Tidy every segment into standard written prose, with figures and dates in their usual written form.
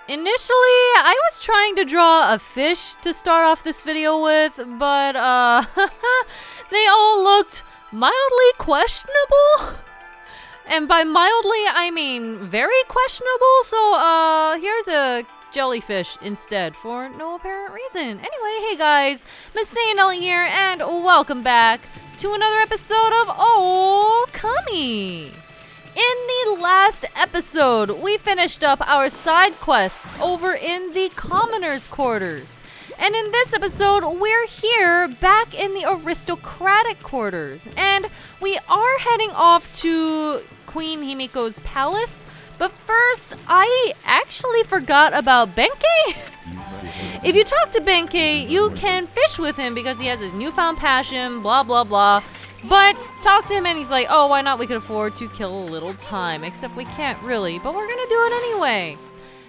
Initially, I was trying to draw a fish to start off this video with, but they all looked mildly questionable. And by mildly, I mean very questionable, so here's a jellyfish instead for no apparent reason. Anyway, hey guys, MasaeAnela here, and welcome back to another episode of Okami. In the last episode, we finished up our side quests over in the commoners' quarters. And in this episode, we're here back in the aristocratic quarters. And we are heading off to Queen Himiko's palace. But first, I actually forgot about Benkei. If you talk to Benkei, you can fish with him because he has his newfound passion, blah blah blah. But talk to him and he's like, oh, why not? We could afford to kill a little time. Except we can't really, but we're gonna do it anyway.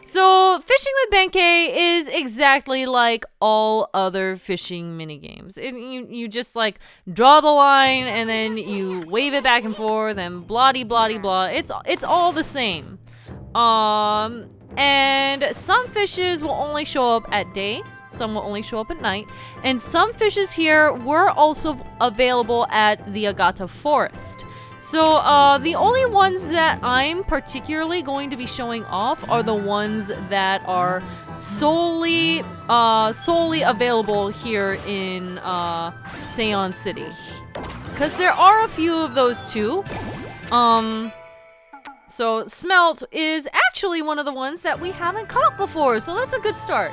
So fishing with Benkei is exactly like all other fishing minigames. You just like draw the line and then you wave it back and forth and blah-de blah-de blah. It's all the same. And some fishes will only show up at day, some will only show up at night, and some fishes here were also available at the Agata Forest. So the only ones that I'm particularly going to be showing off are the ones that are solely available here in Sei-an City, because there are a few of those too. So Smelt is actually one of the ones that we haven't caught before, so that's a good start.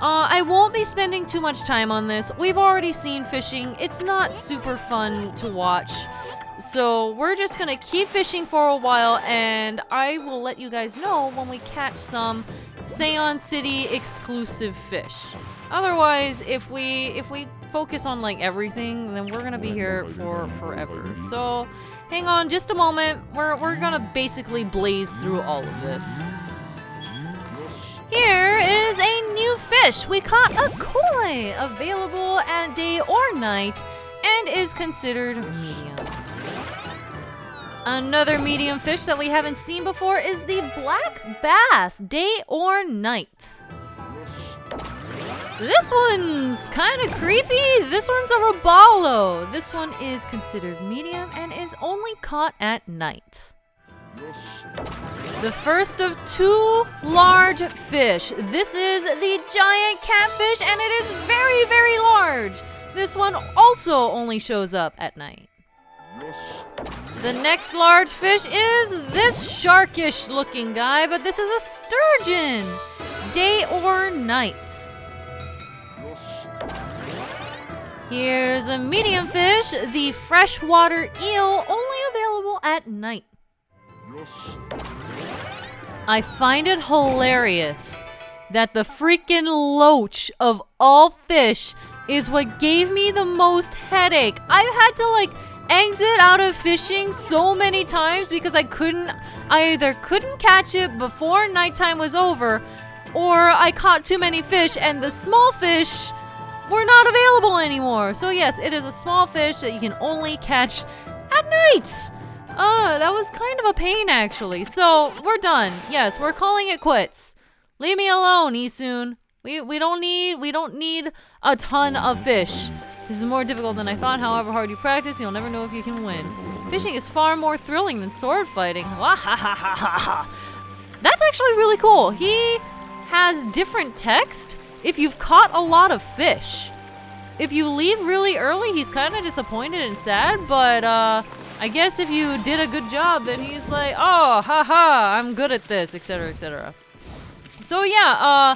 I won't be spending too much time on this. We've already seen fishing. It's not super fun to watch. So we're just gonna keep fishing for a while, and I will let you guys know when we catch some Sei-an City exclusive fish. Otherwise, if we focus on like everything, then we're gonna be here for forever. So hang on just a moment. We're gonna basically blaze through all of this. Here is a new fish. We caught a koi, available at day or night, and is considered medium. Another medium fish that we haven't seen before is the black bass, day or night. This one's kind of creepy. This one's a robalo. This one is considered medium and is only caught at night. The first of two large fish. This is the giant catfish, and it is very, very large. This one also only shows up at night. The next large fish is this sharkish looking guy, but this is a sturgeon, day or night. Here's a medium fish, the freshwater eel, only available at night. I find it hilarious that the freaking loach of all fish is what gave me the most headache. I've had to like exit out of fishing so many times because I either couldn't catch it before nighttime was over, or I caught too many fish and the small fish were not available anymore. So yes, it is a small fish that you can only catch at night. That was kind of a pain actually. So we're done. Yes, we're calling it quits. Leave me alone, Isun. We don't need a ton of fish. This is more difficult than I thought. However hard you practice, you'll never know if you can win. Fishing is far more thrilling than sword fighting. That's actually really cool. He has different text if you've caught a lot of fish. If you leave really early, he's kind of disappointed and sad, but I guess if you did a good job, then he's like, oh, haha, I'm good at this, etc., etc. So yeah,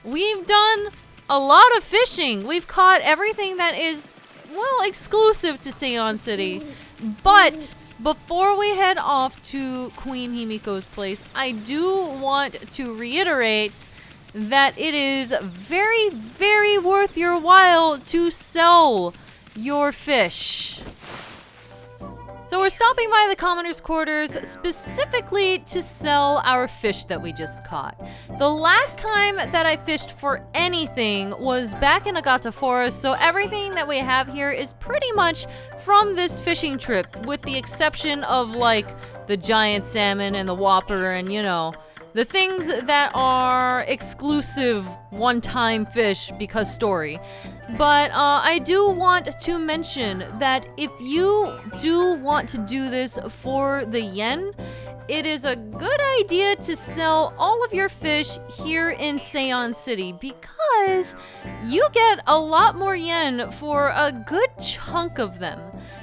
we've done a lot of fishing. We've caught everything that is, well, exclusive to Sei-an City. But before we head off to Queen Himiko's place, I do want to reiterate that it is very, very worth your while to sell your fish. So we're stopping by the commoners' quarters specifically to sell our fish that we just caught. The last time that I fished for anything was back in Agata Forest, so everything that we have here is pretty much from this fishing trip, with the exception of like the giant salmon and the whopper and, you know, The things that are exclusive one-time fish because story. But I do want to mention that if you do want to do this for the yen, it is a good idea to sell all of your fish here in Sei-an City because you get a lot more yen for a good chunk of them.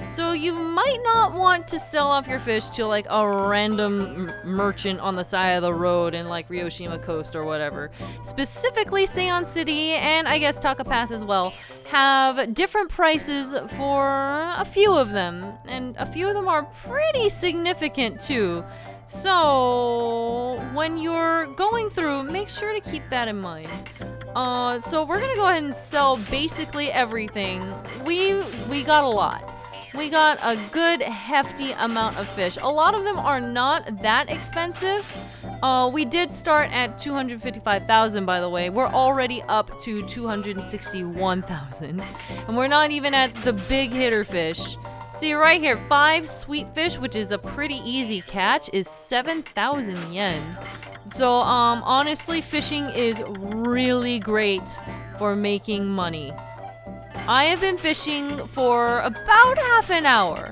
So you might not want to sell off your fish to like a random merchant on the side of the road in like Ryoshima Coast or whatever. Specifically Sei-an City and I guess Taka Pass as well have different prices for a few of them, and a few of them are pretty significant too. So when you're going through, make sure to keep that in mind. So we're gonna go ahead and sell basically everything. We got a lot. We got a good hefty amount of fish. A lot of them are not that expensive. We did start at 255,000, by the way. We're already up to 261,000. And we're not even at the big hitter fish. See right here, 5 sweet fish, which is a pretty easy catch, is 7,000 yen. So honestly, fishing is really great for making money. I have been fishing for about half an hour.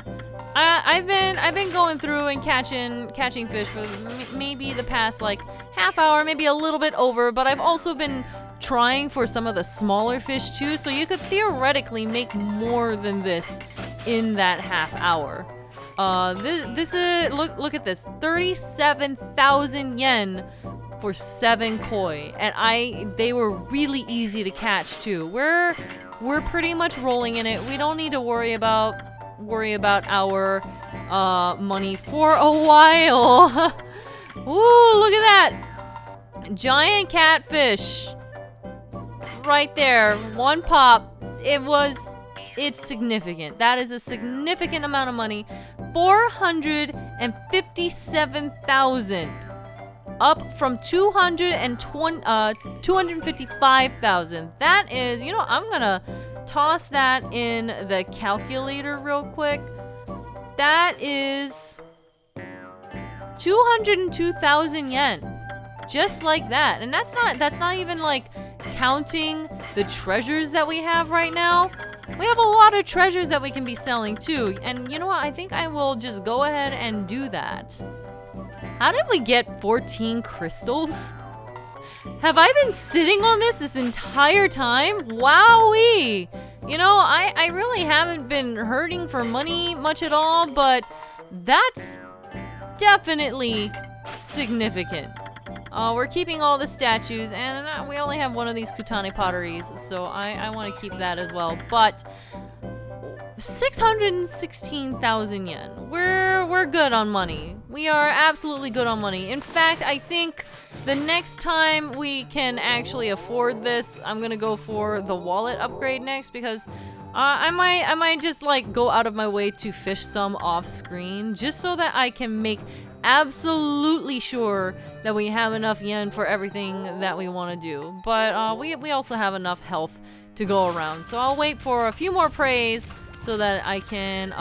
I've been going through and catching fish for maybe the past like half hour, maybe a little bit over, but I've also been trying for some of the smaller fish too, so you could theoretically make more than this in that half hour. This is look at this, 37,000 yen for 7 koi, and they were really easy to catch too. We're pretty much rolling in it. We don't need to worry about our money for a while. Ooh, look at that! Giant catfish. Right there, 1 pop. It's significant. That is a significant amount of money. 457,000. Up from 255,000. That is, you know, I'm gonna toss that in the calculator real quick. That is 202,000 yen. Just like that. And that's not even like counting the treasures that we have right now. We have a lot of treasures that we can be selling too. And you know what? I think I will just go ahead and do that. How did we get 14 crystals? Have I been sitting on this entire time? Wowee! You know, I really haven't been hurting for money much at all, but that's definitely significant. We're keeping all the statues, and we only have one of these Kutane potteries, so I want to keep that as well. But 616,000 yen. We're good on money. We are absolutely good on money. In fact, I think the next time we can actually afford this, I'm gonna go for the wallet upgrade next, because I might just like go out of my way to fish some off screen just so that I can make absolutely sure that we have enough yen for everything that we want to do. But we also have enough health to go around. So I'll wait for a few more praise so that I can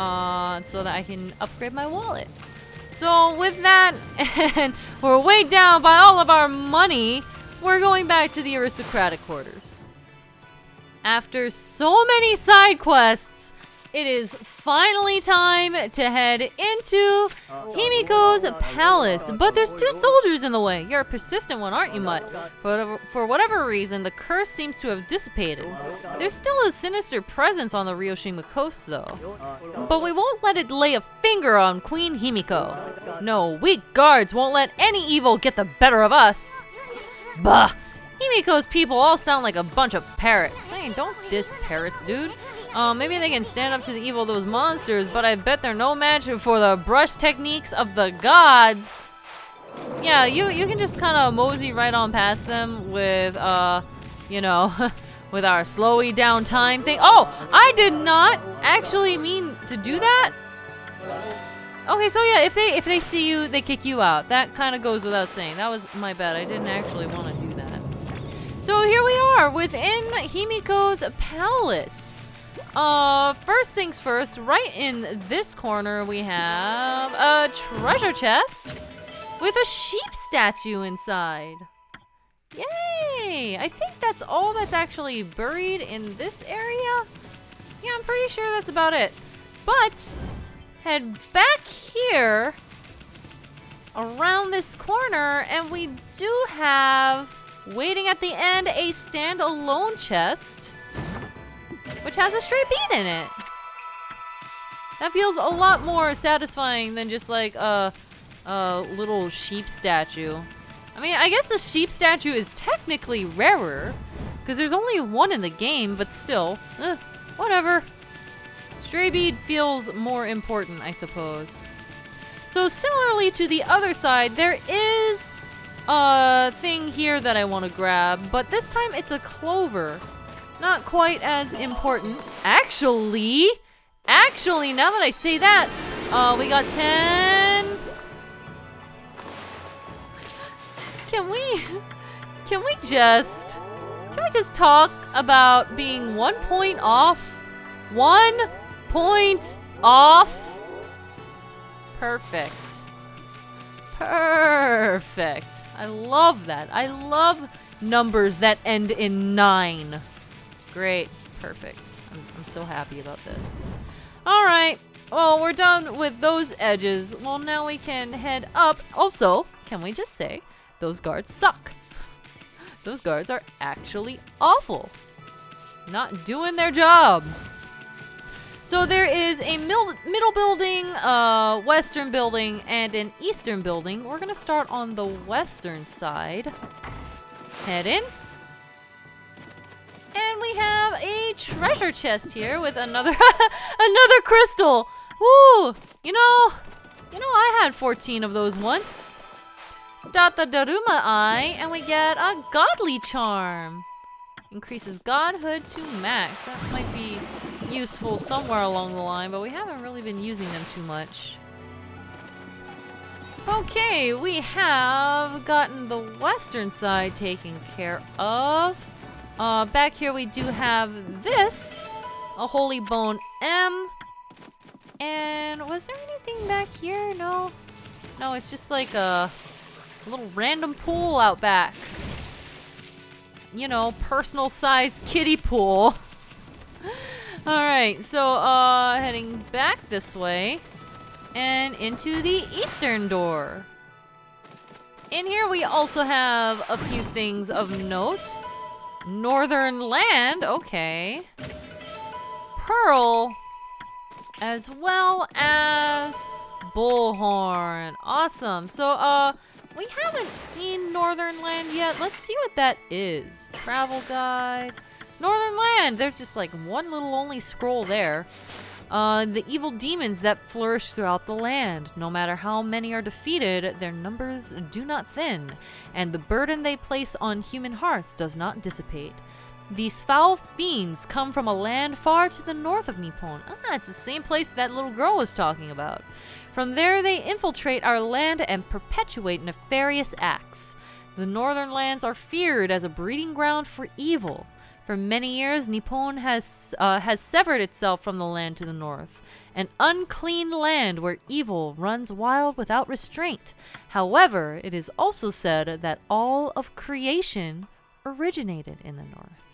upgrade my wallet. So with that, and we're weighed down by all of our money, we're going back to the aristocratic quarters. After so many side quests, it is finally time to head into Himiko's palace. But there's 2 soldiers in the way. You're a persistent one, aren't you, Mutt? For whatever reason, the curse seems to have dissipated. There's still a sinister presence on the Ryoshima coast, though. But we won't let it lay a finger on Queen Himiko. No, weak guards won't let any evil get the better of us. Bah! Himiko's people all sound like a bunch of parrots. Hey, don't diss parrots, dude. Maybe they can stand up to the evil of those monsters, but I bet they're no match for the brush techniques of the gods. Yeah, you can just kind of mosey right on past them with, you know, with our slowy down time thing. Oh, I did not actually mean to do that. Okay, so yeah, if they see you, they kick you out. That kind of goes without saying. That was my bad. I didn't actually want to do that. So here we are within Himiko's palace. First things first, right in this corner we have a treasure chest. with a sheep statue inside. Yay! I think that's all that's actually buried in this area. Yeah, I'm pretty sure that's about it. But head back here around this corner and we do have, waiting at the end, a standalone chest which has a stray bean in it. That feels a lot more satisfying than just like a little sheep statue. I mean, I guess the sheep statue is technically rarer because there's only one in the game, but still, whatever. Stray bead feels more important, I suppose. So similarly to the other side, there is a thing here that I want to grab, but this time it's a clover. Not quite as important. Actually, now that I say that, we got 10. Can we just talk about being 1 point off? 1 point off? Perfect. Perfect. I love that. I love numbers that end in 9. Great. Perfect. I'm so happy about this. Alright. Well, we're done with those edges. Well, now we can head up. Also, can we just say, those guards suck. Those guards are actually awful. Not doing their job. So there is a middle building, western building, and an eastern building. We're gonna start on the western side. Head in. And we have a treasure chest here with another another crystal. Woo! You know, I had 14 of those once. Dot the Daruma eye, and we get a godly charm. Increases godhood to max. That might be useful somewhere along the line, but we haven't really been using them too much. Okay, we have gotten the western side taken care of. Back here we do have this, a holy bone M. And was there anything back here? No, it's just like a little random pool out back. You know, personal sized kiddie pool. Alright, so heading back this way and into the eastern door. In here we also have a few things of note. Northern land, okay. Pearl, as well as bullhorn. Awesome. So, we haven't seen Northern Land yet. Let's see what that is. Travel guide. Northern Land. There's just like one little only scroll there. The evil demons that flourish throughout the land. No matter how many are defeated, their numbers do not thin, and the burden they place on human hearts does not dissipate. These foul fiends come from a land far to the north of Nippon. Ah, it's the same place that little girl was talking about. From there they infiltrate our land and perpetuate nefarious acts. The northern lands are feared as a breeding ground for evil. For many years, Nippon has severed itself from the land to the north, an unclean land where evil runs wild without restraint. However, it is also said that all of creation originated in the north.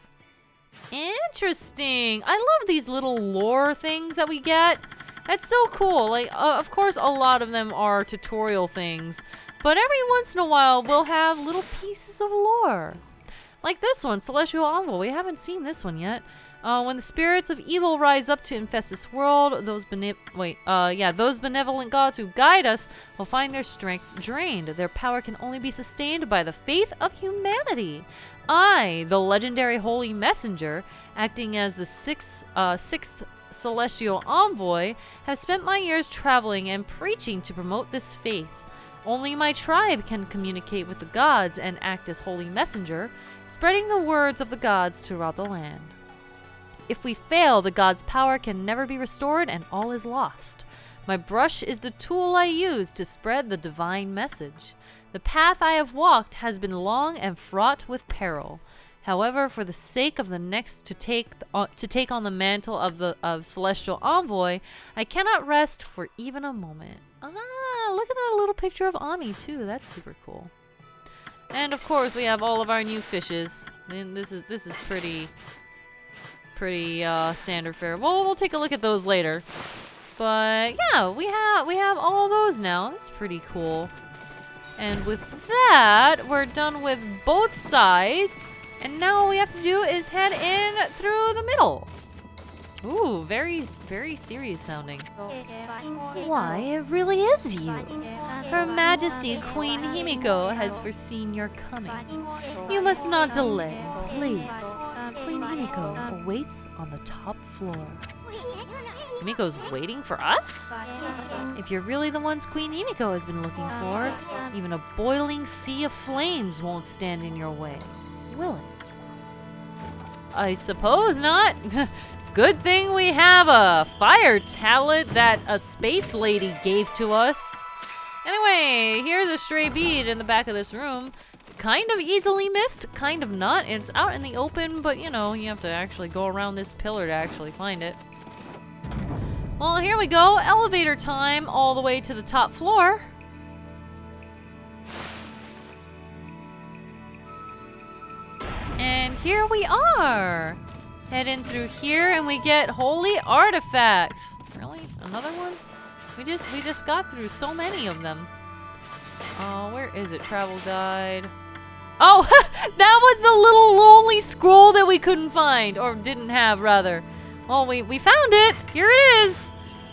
Interesting. I love these little lore things that we get. That's so cool. Like, of course, a lot of them are tutorial things, but every once in a while, we'll have little pieces of lore. Like this one, Celestial Envoy. We haven't seen this one yet. When the spirits of evil rise up to infest this world, those benevolent gods who guide us will find their strength drained. Their power can only be sustained by the faith of humanity. I, the legendary holy messenger, acting as the sixth celestial envoy, have spent my years traveling and preaching to promote this faith. Only my tribe can communicate with the gods and act as holy messenger, spreading the words of the gods throughout the land. If we fail, the gods' power can never be restored and all is lost. My brush is the tool I use to spread the divine message. The path I have walked has been long and fraught with peril. However, for the sake of the next to take on the mantle of Celestial Envoy, I cannot rest for even a moment. Ah, look at that little picture of Ami too. That's super cool. And of course, we have all of our new fishes. And this is pretty standard fare. Well, we'll take a look at those later. But yeah, we have all those now. That's pretty cool. And with that, we're done with both sides. And now all we have to do is head in through the middle. Ooh, very, very serious sounding. Why, it really is you. Her Majesty Queen Himiko has foreseen your coming. You must not delay, please. Queen Himiko awaits on the top floor. Himiko's waiting for us? If you're really the ones Queen Himiko has been looking for, even a boiling sea of flames won't stand in your way, will it? I suppose not. Good thing we have a fire talent that a space lady gave to us. Anyway, here's a stray bead in the back of this room. Kind of easily missed, kind of not. It's out in the open, but you know, you have to actually go around this pillar to actually find it. Well, here we go. Elevator time all the way to the top floor. And here we are. Head in through here and we get holy artifacts. Really? Another one? We just got through so many of them. Oh, where is it? Travel guide. Oh, that was the little lonely scroll that we couldn't find, or didn't have rather. Well, we found it. Here it is.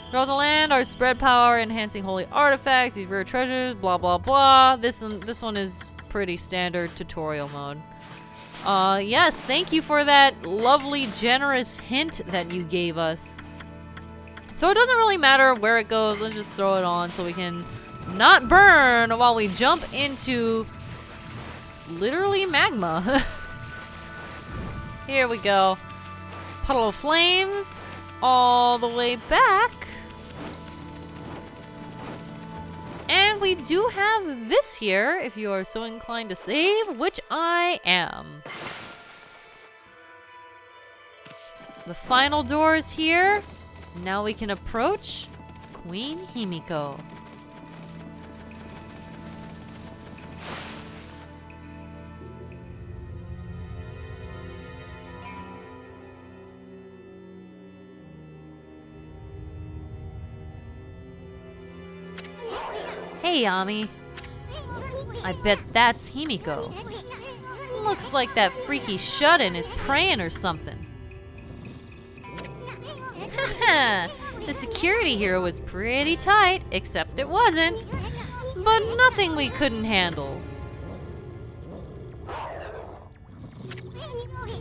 Throughout the land are spread power, enhancing holy artifacts, these rare treasures, blah blah blah. This one is pretty standard tutorial mode. Yes, thank you for that lovely, generous hint that you gave us. So it doesn't really matter where it goes. Let's just throw it on so we can not burn while we jump into literally magma. Here we go. Puddle of flames all the way back. And we do have this here, if you are so inclined to save, which I am. The final door is here. Now we can approach Queen Himiko. Hey, Ami. I bet that's Himiko. Looks like that freaky shut-in is praying or something. Haha, the security here was pretty tight, except it wasn't. But nothing we couldn't handle.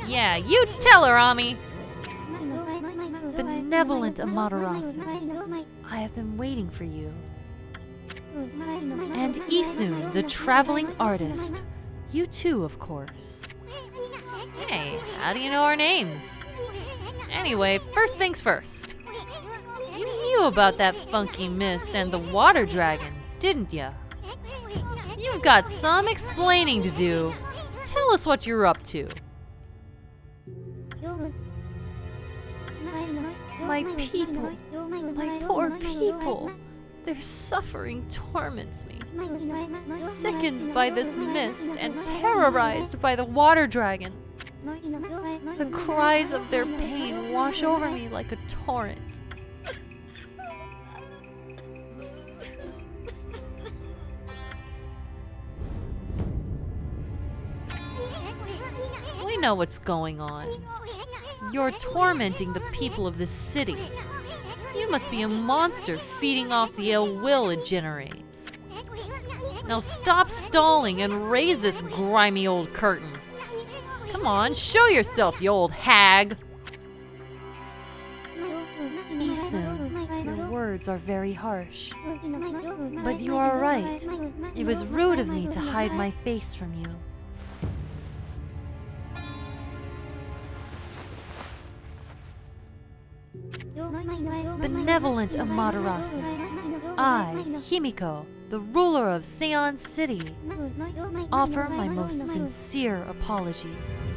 Yeah, you tell her, Ami. Benevolent Amaterasu, I have been waiting for you. And Isun, the traveling artist. You too, of course. Hey, how do you know our names? Anyway, first things first. You knew about that funky mist and the water dragon, didn't ya? You've got some explaining to do. Tell us what you're up to. My people, my poor people. Their suffering torments me. Sickened by this mist and terrorized by the water dragon. The cries of their pain wash over me like a torrent. We know what's going on. You're tormenting the people of this city. You must be a monster feeding off the ill will it generates. Now stop stalling and raise this grimy old curtain. Come on, show yourself, you old hag. Isun, your words are very harsh. But you are right. It was rude of me to hide my face from you. Benevolent Amaterasu, I, Himiko, the ruler of Sei-an City, offer my most sincere apologies.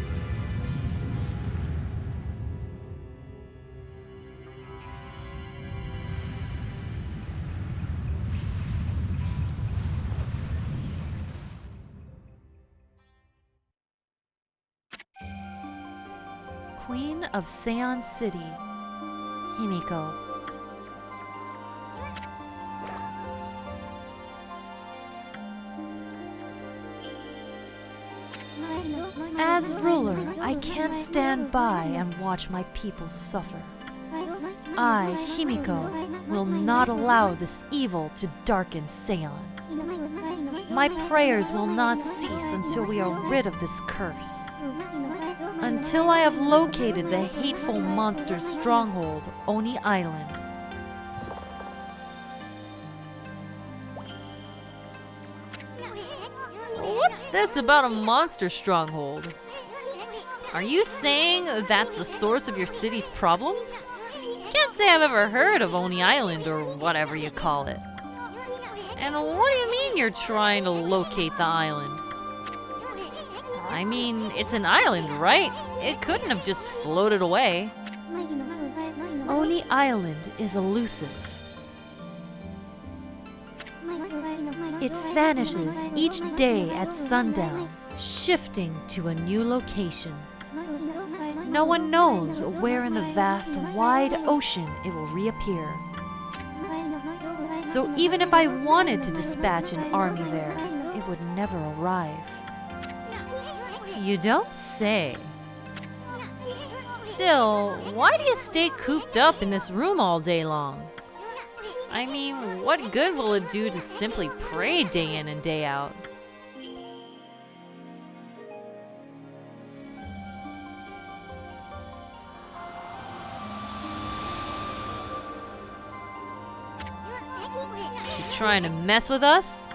Queen of Sei-an City, Himiko. As ruler, I can't stand by and watch my people suffer. I, Himiko, will not allow this evil to darken Sei-an. My prayers will not cease until we are rid of this curse. Until I have located the hateful monster's stronghold, Oni Island. What's this about a monster stronghold? Are you saying that's the source of your city's problems? Can't say I've ever heard of Oni Island or whatever you call it. And what do you mean you're trying to locate the island? I mean, it's an island, right? It couldn't have just floated away. Oni Island is elusive. It vanishes each day at sundown, shifting to a new location. No one knows where in the vast, wide ocean it will reappear. So even if I wanted to dispatch an army there, it would never arrive. You don't say. Still, why do you stay cooped up in this room all day long? I mean, what good will it do to simply pray day in and day out? You trying to mess with us?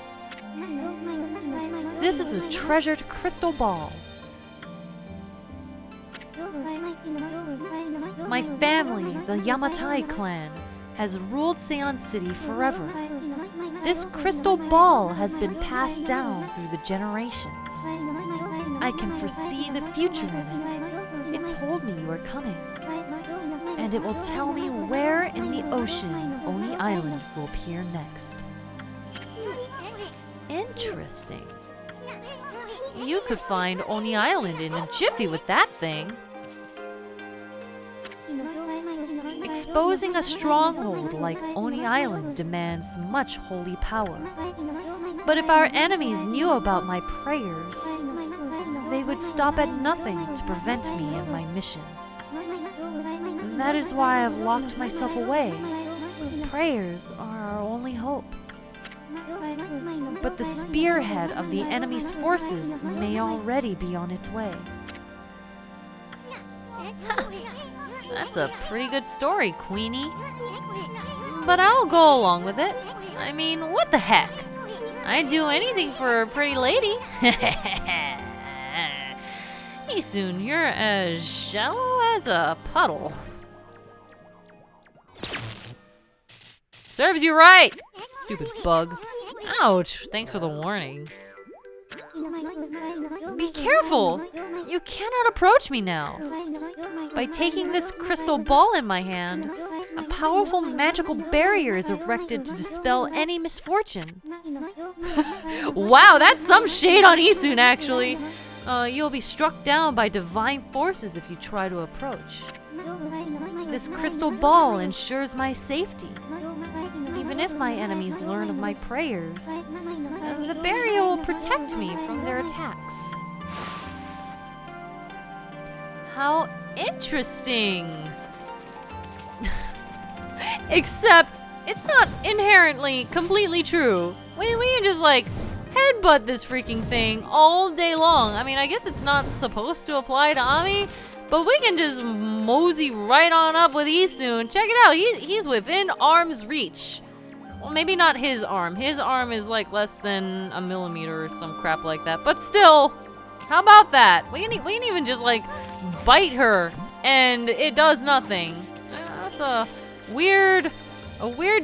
This is a treasured crystal ball. My family, the Yamatai clan, has ruled Sei-an City forever. This crystal ball has been passed down through the generations. I can foresee the future in it. It told me you were coming. And it will tell me where in the ocean Oni Island will appear next. Interesting. You could find Oni Island in a jiffy with that thing. Exposing a stronghold like Oni Island demands much holy power. But if our enemies knew about my prayers, they would stop at nothing to prevent me in my mission. That is why I've locked myself away. Prayers are our only hope. But the spearhead of the enemy's forces may already be on its way. That's a pretty good story, Queenie. But I'll go along with it. I mean, what the heck? I'd do anything for a pretty lady. Isun, you're as shallow as a puddle. Serves you right, stupid bug. Ouch, thanks for the warning. Be careful! You cannot approach me now. By taking this crystal ball in my hand, a powerful magical barrier is erected to dispel any misfortune. Wow, that's some shade on Isun, actually. You'll be struck down by divine forces if you try to approach. This crystal ball ensures my safety. Even if my enemies learn of my prayers, the barrier will protect me from their attacks. How interesting! Except, it's not inherently completely true. We can just like headbutt this freaking thing all day long. I mean, I guess it's not supposed to apply to Ami, but we can just mosey right on up with Isun. Check it out, he's within arm's reach. Well, maybe not his arm. His arm is like less than a millimeter or some crap like that. But still, how about that? We can even just like bite her and it does nothing. That's a weird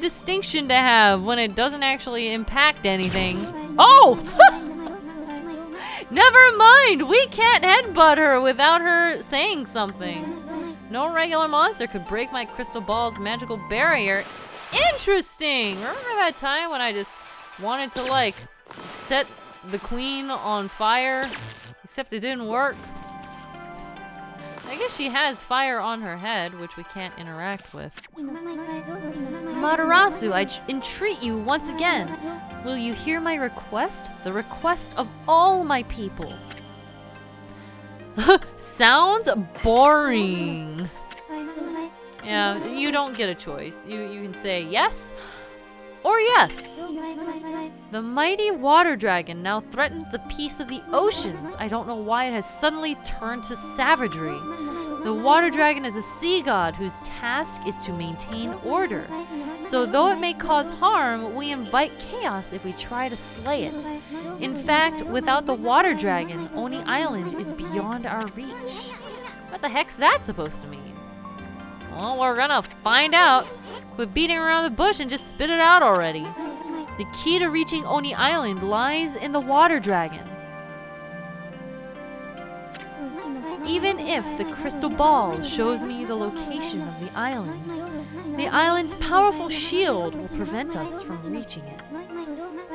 distinction to have when it doesn't actually impact anything. Oh! Never mind! We can't headbutt her without her saying something. No regular monster could break my crystal ball's magical barrier. Interesting! Remember that time when I just wanted to like set the queen on fire? Except it didn't work. I guess she has fire on her head, which we can't interact with. Amaterasu, I entreat you once again. Will you hear my request? The request of all my people. Sounds boring. Yeah, you don't get a choice. You can say yes or yes. The mighty water dragon now threatens the peace of the oceans. I don't know why it has suddenly turned to savagery. The water dragon is a sea god whose task is to maintain order. So though it may cause harm, we invite chaos if we try to slay it. In fact, without the water dragon, Oni Island is beyond our reach. What the heck's that supposed to mean? Well, we're gonna find out. Quit beating around the bush and just spit it out already. The key to reaching Oni Island lies in the water dragon. Even if the crystal ball shows me the location of the island's powerful shield will prevent us from reaching it.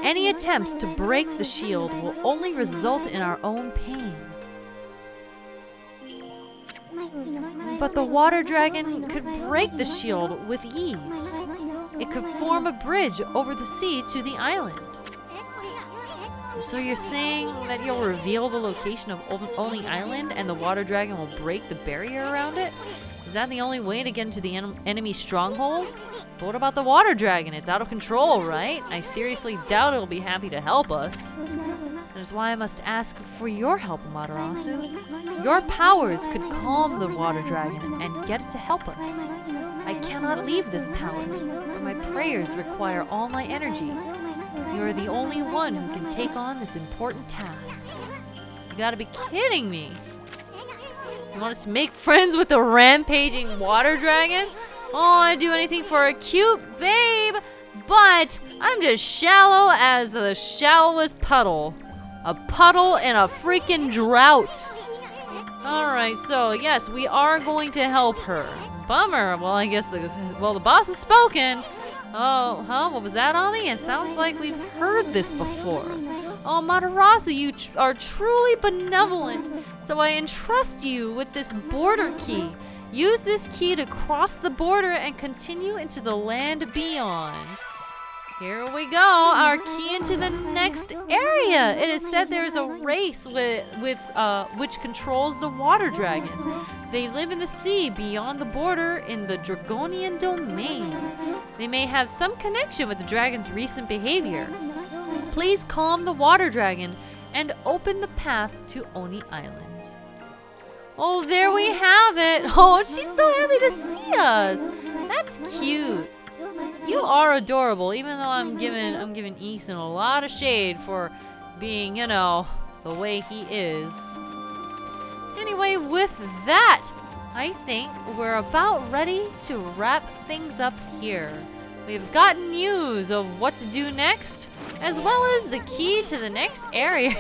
Any attempts to break the shield will only result in our own pain. But the water dragon could break the shield with ease. It could form a bridge over the sea to the island. So you're saying that you'll reveal the location of Oni Island and the water dragon will break the barrier around it? Is that the only way to get into the enemy stronghold? But what about the water dragon? It's out of control, right? I seriously doubt it'll be happy to help us. That is why I must ask for your help, Amaterasu. Your powers could calm the water dragon and get it to help us. I cannot leave this palace, for my prayers require all my energy. You are the only one who can take on this important task. You gotta be kidding me. You want us to make friends with a rampaging water dragon? Oh, I'd do anything for a cute babe, but I'm just shallow as the shallowest puddle. A puddle in a freaking drought. Alright, so yes, we are going to help her. Bummer. Well, I guess the boss has spoken. Oh, huh? What was that, Ami? It sounds like we've heard this before. Oh, Amaterasu, you are truly benevolent. So I entrust you with this border key. Use this key to cross the border and continue into the land beyond. Here we go, our key into the next area. It is said there is a race which controls the water dragon. They live in the sea beyond the border in the Dragonian domain. They may have some connection with the dragon's recent behavior. Please calm the water dragon and open the path to Oni Island. Oh, there we have it. Oh, she's so happy to see us. That's cute. You are adorable, even though I'm giving Ethan a lot of shade for being, you know, the way he is. Anyway, with that, I think we're about ready to wrap things up here. We've gotten news of what to do next, as well as the key to the next area.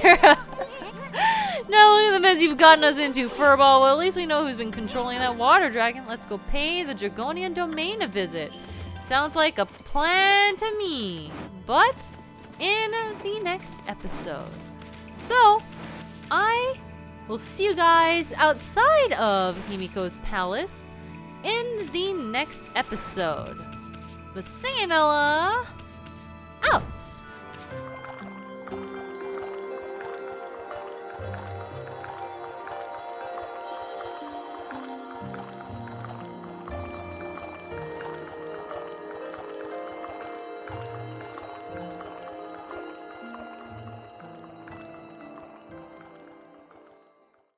Now look at the mess you've gotten us into, Furball. Well, at least we know who's been controlling that water dragon. Let's go pay the Dragonian domain a visit. Sounds like a plan to me, but in the next episode. So, I will see you guys outside of Himiko's palace in the next episode. MasaeAnela out.